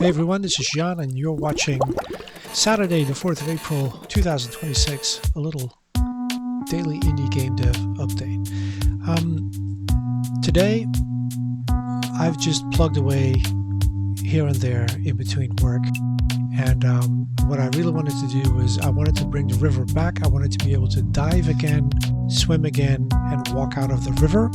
Hey everyone, this is Jan and you're watching Saturday the 4th of April 2026, a little daily indie game dev update. Today I've just plugged away here and there in between work, and what I really wanted to do was I wanted to bring the river back. I wanted to be able to dive again, swim again, and walk out of the river,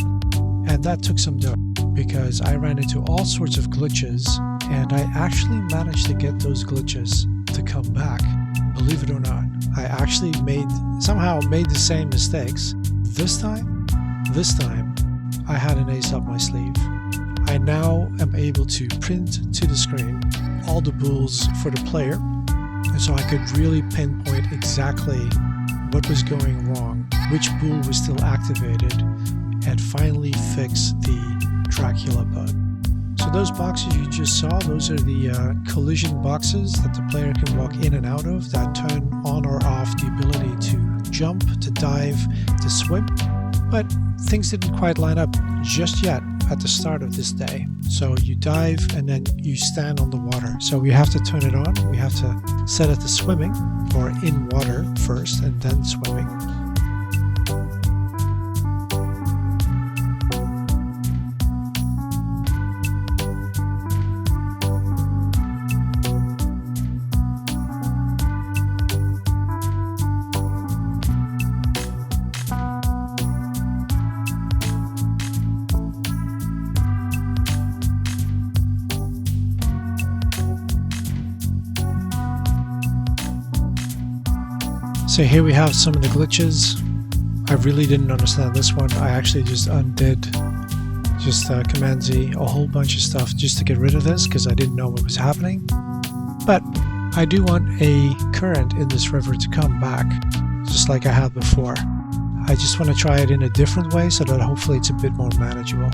and that took some dough because I ran into all sorts of glitches, and I actually managed to get those glitches to come back. Believe it or not, I actually somehow made the same mistakes. This time I had an ace up my sleeve. I now am able to print to the screen all the bulls for the player, and so I could really pinpoint exactly what was going wrong, which bull was still activated, and finally fix the Dracula bug. So those boxes you just saw, those are the collision boxes that the player can walk in and out of that turn on or off the ability to jump, to dive, to swim. But things didn't quite line up just yet at the start of this day. So you dive and then you stand on the water. So we have to turn it on. We have to set it to swimming, or in water first and then swimming. So here we have some of the glitches. I really didn't understand this one. I actually just undid Command Z, a whole bunch of stuff just to get rid of this because I didn't know what was happening. But I do want a current in this river to come back, just like I had before. I just want to try it in a different way so that hopefully it's a bit more manageable.